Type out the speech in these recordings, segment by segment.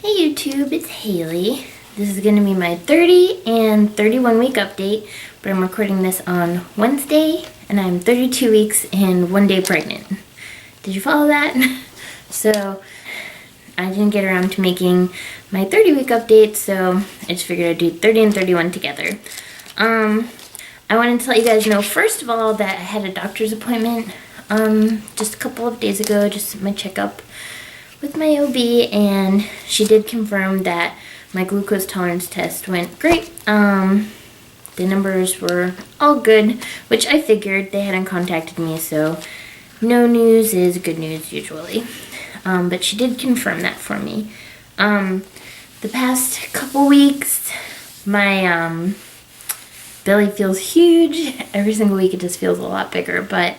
Hey YouTube, it's Haley. This is going to be my 30 and 31 week update, but I'm recording this on Wednesday, and I'm 32 weeks and 1 day pregnant. Did you follow that? So, I didn't get around to making my 30 week update, so I just figured I'd do 30 and 31 together. I wanted to let you guys know, first of all, that I had a doctor's appointment just a couple of days ago, just my checkup with my OB, and she did confirm that my glucose tolerance test went great. The numbers were all good, which I figured. They hadn't contacted me, so no news is good news usually. But she did confirm that for me. The past couple weeks, my belly feels huge. Every single week it just feels a lot bigger, but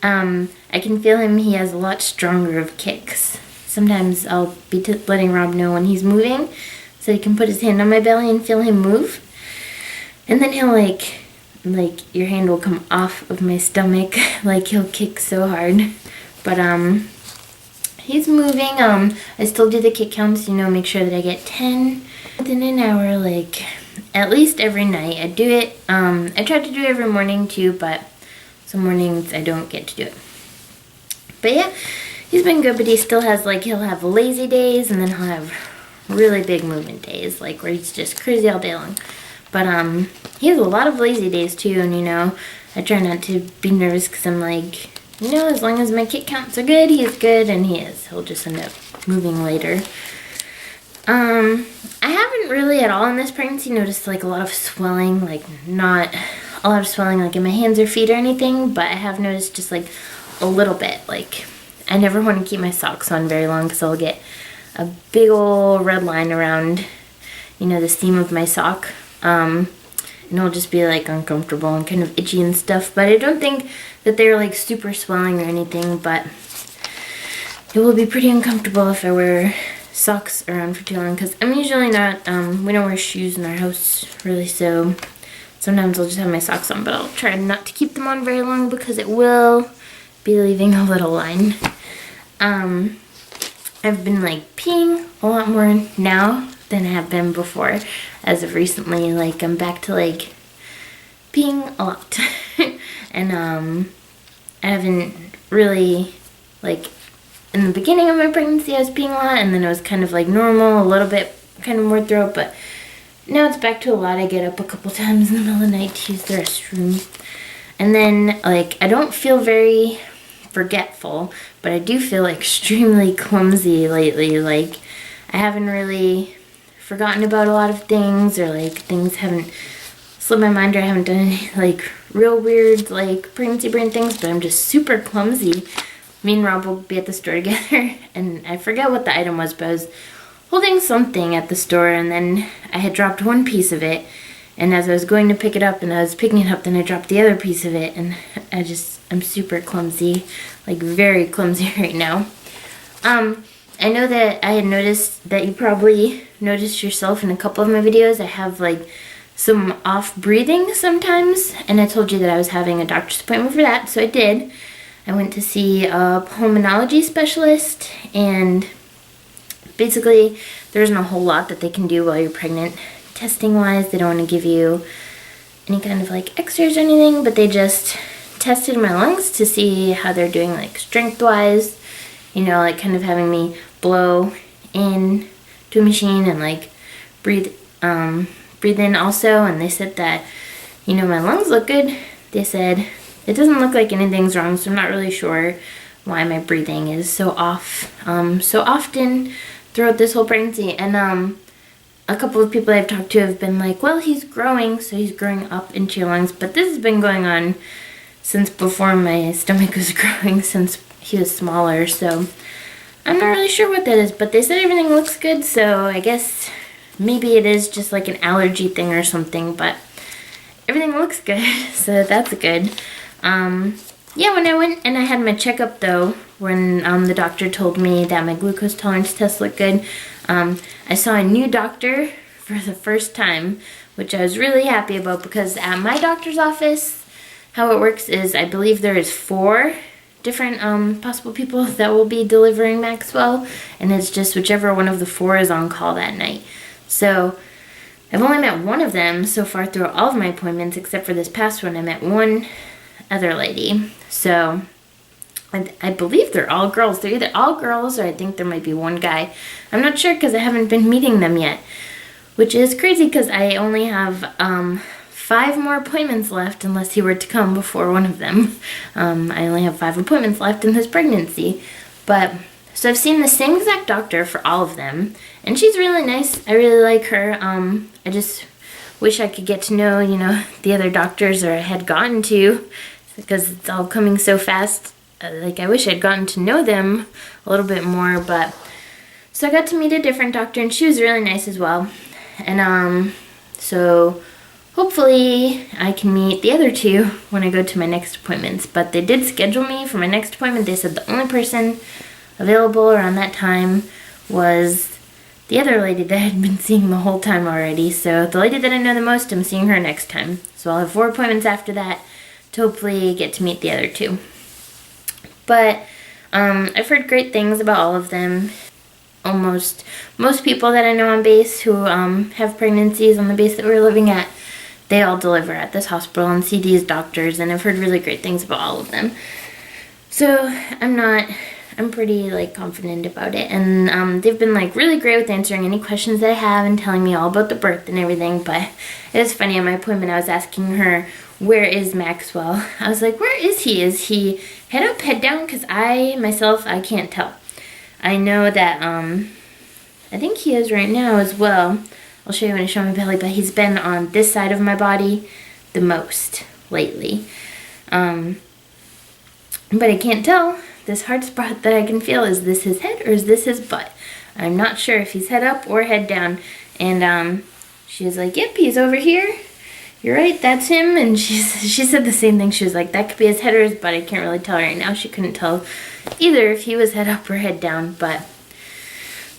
I can feel him. He has a lot stronger of kicks. Sometimes I'll be letting Rob know when he's moving so he can put his hand on my belly and feel him move. And then he'll like your hand will come off of my stomach, like he'll kick so hard. But he's moving. I still do the kick counts, make sure that I get 10 within an hour, like at least every night. I do it. I try to do it every morning too, but some mornings I don't get to do it. But yeah, he's been good, but he still has he'll have lazy days, and then he'll have really big movement days, like where he's just crazy all day long. But he has a lot of lazy days too, and I try not to be nervous because I'm like, as long as my kick counts are good, he's good, and he is. He'll just end up moving later. I haven't really at all in this pregnancy noticed a lot of swelling, not a lot of swelling in my hands or feet or anything, but I have noticed just a little bit. I never want to keep my socks on very long because I'll get a big old red line around, the seam of my sock. And it'll just be uncomfortable and kind of itchy and stuff. But I don't think that they're super swelling or anything, but it will be pretty uncomfortable if I wear socks around for too long, because I'm usually not, we don't wear shoes in our house really, so sometimes I'll just have my socks on, but I'll try not to keep them on very long because it will be leaving a little line. I've been peeing a lot more now than I have been before. As of recently, I'm back to peeing a lot. And I haven't really in the beginning of my pregnancy I was peeing a lot, and then it was kind of normal, a little bit kind of more throat, but now it's back to a lot. I get up a couple times in the middle of the night to use the restroom. And then I don't feel very forgetful, but I do feel extremely clumsy lately. I haven't really forgotten about a lot of things, or things haven't slipped my mind, or I haven't done any real weird pregnancy brain things, but I'm just super clumsy. Me and Rob will be at the store together, and I forget what the item was, but I was holding something at the store, and then I had dropped one piece of it, and as I was going to pick it up and I was picking it up, then I dropped the other piece of it, and I'm super clumsy, very clumsy right now. I know that I had noticed that you probably noticed yourself in a couple of my videos. I have some off breathing sometimes, and I told you that I was having a doctor's appointment for that, so I did. I went to see a pulmonology specialist, and basically there isn't a whole lot that they can do while you're pregnant. Testing wise, they don't want to give you any kind of x-rays or anything, but they just tested my lungs to see how they're doing strength wise, kind of having me blow in to a machine and breathe in also. And they said that my lungs look good. They said it doesn't look like anything's wrong, so I'm not really sure why my breathing is so off so often throughout this whole pregnancy. And a couple of people I've talked to have been well, he's growing, so he's growing up into your lungs. But this has been going on since before my stomach was growing, since he was smaller, so I'm not really sure what that is. But they said everything looks good, so I guess maybe it is just an allergy thing or something, but everything looks good, so that's good. Yeah, when I went and I had my checkup though, when the doctor told me that my glucose tolerance test looked good, I saw a new doctor for the first time, which I was really happy about, because at my doctor's office, how it works is I believe there is 4 different possible people that will be delivering Maxwell, and it's just whichever one of the four is on call that night. So I've only met one of them so far through all of my appointments, except for this past one. I met one other lady. So I believe they're all girls. They're either all girls or I think there might be one guy. I'm not sure because I haven't been meeting them yet, which is crazy because I only have 5 more appointments left unless he were to come before one of them. I only have 5 appointments left in this pregnancy. But so I've seen the same exact doctor for all of them, and she's really nice. I really like her. I just wish I could get to know, the other doctors, or I had gotten to, because it's all coming so fast. I wish I'd gotten to know them a little bit more, but so I got to meet a different doctor, and she was really nice as well. And so hopefully I can meet the other 2 when I go to my next appointments. But they did schedule me for my next appointment. They said the only person available around that time was the other lady that I had been seeing the whole time already. So the lady that I know the most, I'm seeing her next time. So I'll have 4 appointments after that to hopefully get to meet the other 2. But I've heard great things about all of them. Most people that I know on base who have pregnancies on the base that we're living at, they all deliver at this hospital and see these doctors, and I've heard really great things about all of them. So I'm pretty confident about it, and they've been really great with answering any questions that I have and telling me all about the birth and everything. But it was funny, at my appointment I was asking her, where is Maxwell? I was like, where is he? Is he head up, head down? Because I can't tell. I know that I think he is right now as well. I'll show you when I show my belly, but he's been on this side of my body the most lately. But I can't tell. This hard spot that I can feel, is this his head or is this his butt? I'm not sure if he's head up or head down. And she was like, yep, he's over here. You're right, that's him. And she said the same thing. She was like, that could be his head or his butt. I can't really tell right now. She couldn't tell either if he was head up or head down, but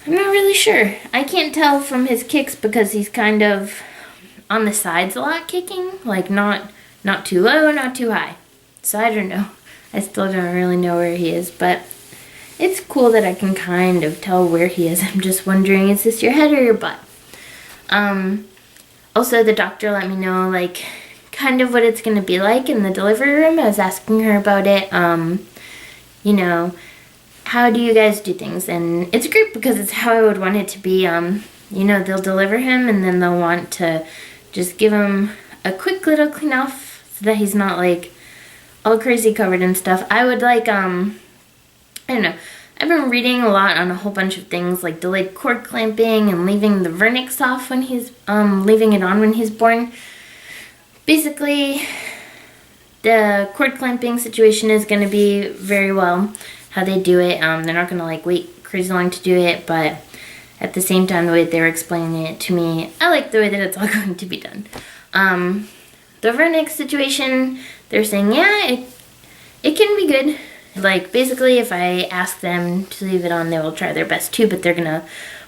I'm not really sure. I can't tell from his kicks because he's kind of on the sides a lot kicking, not too low, not too high. So I don't know. I still don't really know where he is, but it's cool that I can kind of tell where he is. I'm just wondering, is this your head or your butt? Also, the doctor let me know, kind of what it's going to be like in the delivery room. I was asking her about it. How do you guys do things? And it's great because it's how I would want it to be. They'll deliver him and then they'll want to just give him a quick little clean off so that he's not all crazy covered and stuff. I would I don't know. I've been reading a lot on a whole bunch of things like delayed cord clamping and leaving the vernix off when he's, leaving it on when he's born. Basically, the cord clamping situation is going to be very well how they do it. They're not going to wait crazy long to do it, but at the same time, the way they were explaining it to me, I like the way that it's all going to be done. The vernix situation, they're saying, yeah, it can be good. Basically, if I ask them to leave it on, they will try their best too, but they're going to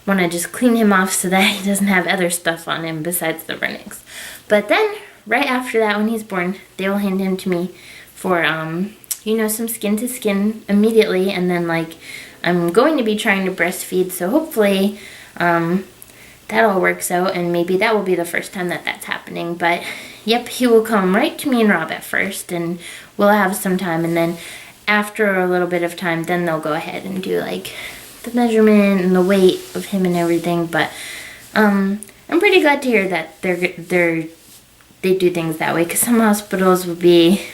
want to just clean him off so that he doesn't have other stuff on him besides the vernix. But then, right after that, when he's born, they will hand him to me for, some skin to skin immediately, and then, I'm going to be trying to breastfeed, so hopefully, that all works out, and maybe that will be the first time that that's happening. But yep, he will come right to me and Rob at first, and we'll have some time, and then after a little bit of time, then they'll go ahead and do the measurement and the weight of him and everything. But I'm pretty glad to hear that they do things that way, because some hospitals would be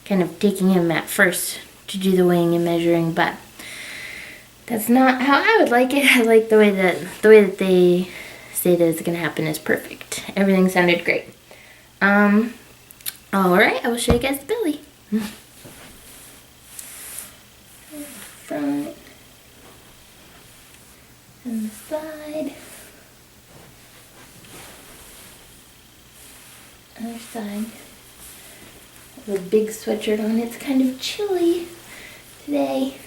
kind of taking him at first to do the weighing and measuring, but that's not how I would like it. I like the way that they say that it's gonna happen is perfect. Everything sounded great. All right, I will show you guys the belly. Front and the side. Other side. I have a big sweatshirt on. It's kind of chilly today.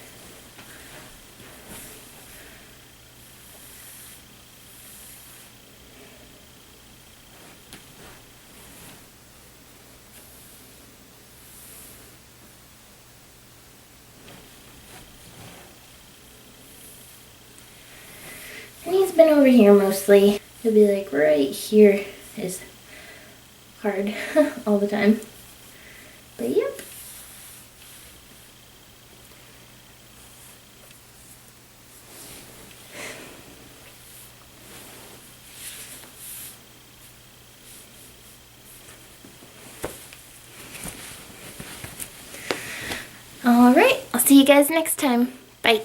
been over here mostly. It'll be like right here is hard all the time. But yep. All right, I'll see you guys next time. Bye.